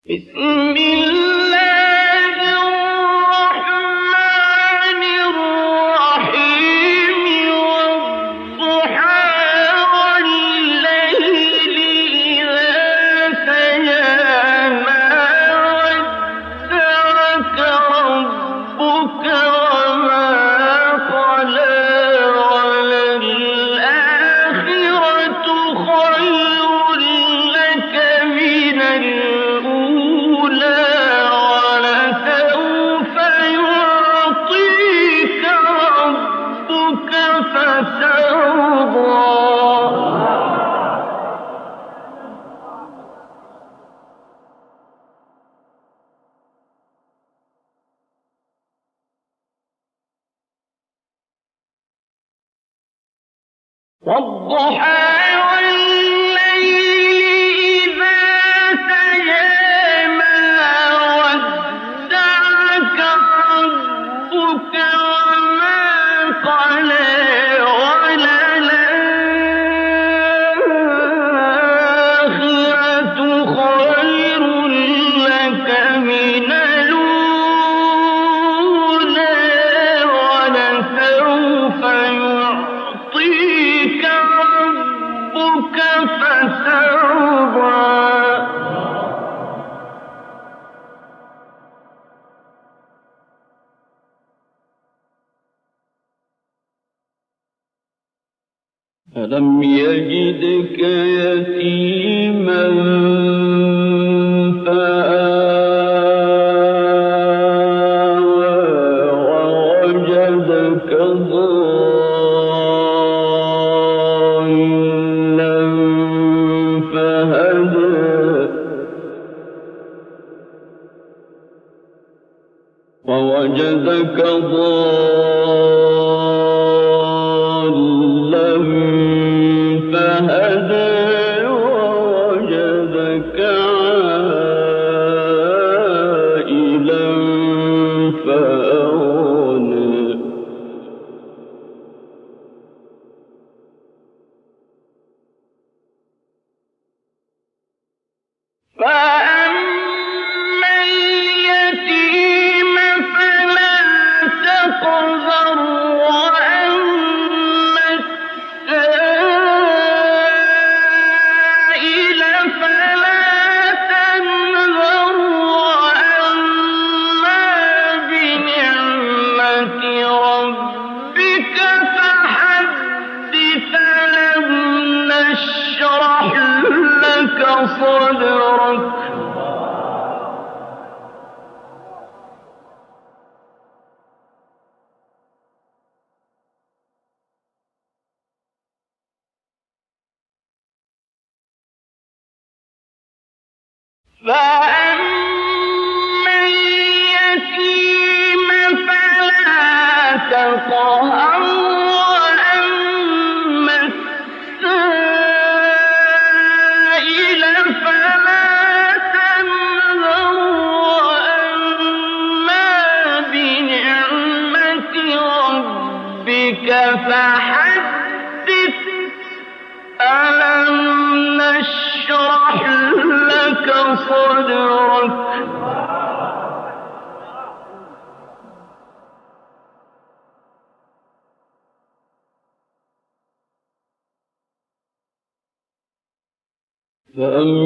بسم الله الرحمن الرحيم والضحى والليل إذا سجى ما ودعك ربك وما قلى وللآخرة خير لك من الأولى ولسوف يعطيك ربك فترضى والضحى والليل إذا سجى ما ودعك ربك وما قلى وللآخرة خير لك من الأولى ولسوف يعطيك ربك فترضى ألم يجدك يتيما فآوى ووجدك ضالا فهدى ووجدك ضالا فهدى ووجدك عائلا فأغنى فأما اليتيم فلا تقهر وأما السائل فلا تنهر وأما بنعمة ربك فحدث ألم نشرح لك صدرك فأما اليتيم فلا تقهر وأما السائل فلا تنهر وأما بنعمة ربك فحدث ألم نشرح لك صدرك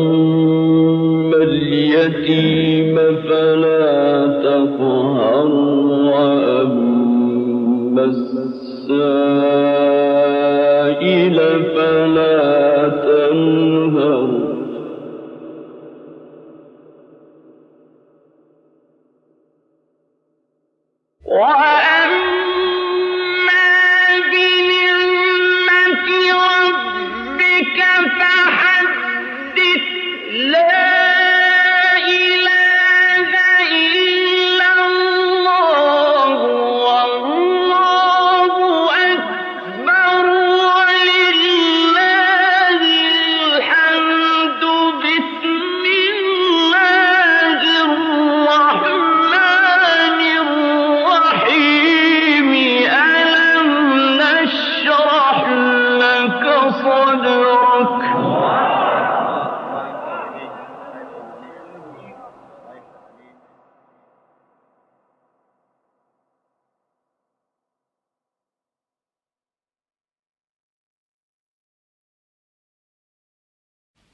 فأما اليتيم فلا تقهر وأما السائل فلا تنهر وأما بنعمة ربك فحدث لا إله إلا الله والله أكبر ولله الحمد بسم الله الرحمن الرحيم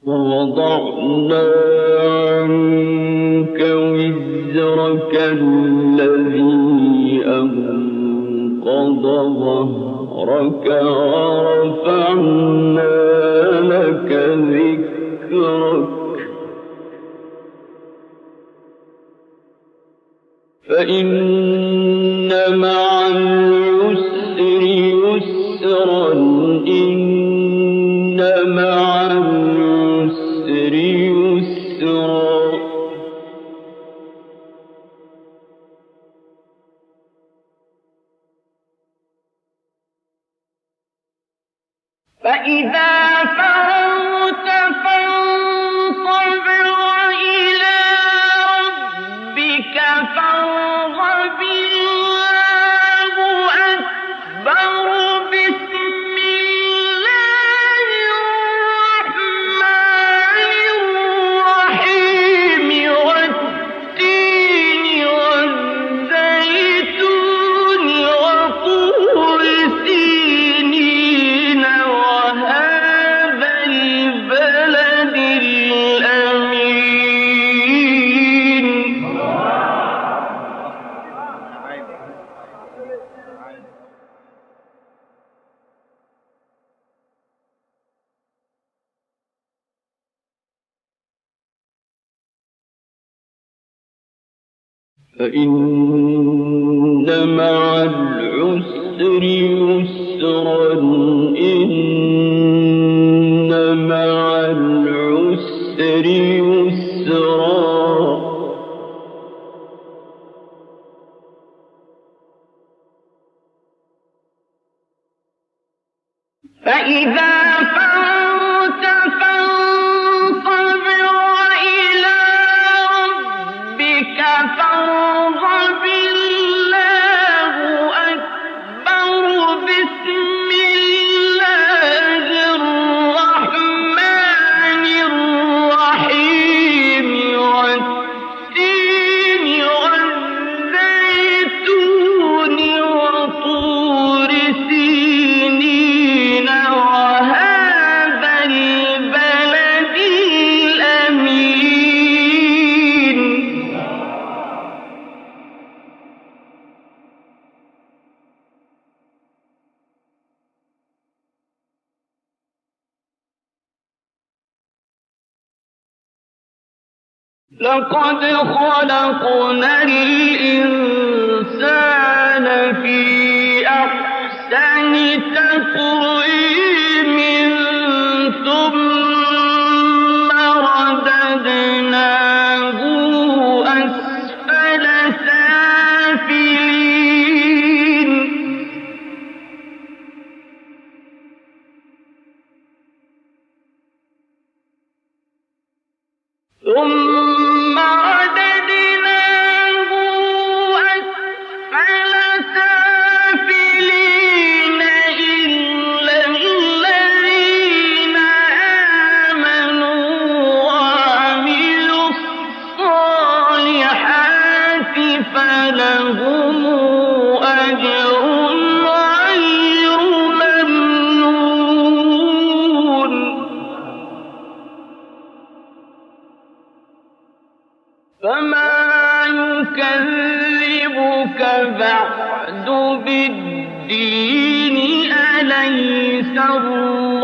ووضعنا عنك وزرك الذي أنقض ظهرك ورفعنا لك ذكرك فإن مع العسر يسرا إن مع العسر يسرا فإذا فرغت فانصب وإلى ربك فارغب الله أكبر بسم الله الرحمن الرحيم والتين والزيتون وطور سينين وهذا البلد الأمين فإن مع العسر يسرا إن مع العسر يسرا فإذا فرغت فانصب وإلى ربك فارغب الله أكبر بسم الله الرحمن الرحيم والتين والزيتون وطور سينين وهذا البلد الأمين لقد خلقنا الإنسان في أحسن تقويم ثم رددناه أسفل سافلين ثم رددناه أسفل سافلين إلا الذين آمنوا وعملوا الصالحات فلهم أجر غير ممنون فما يكذبك بعد بالدين أليس الله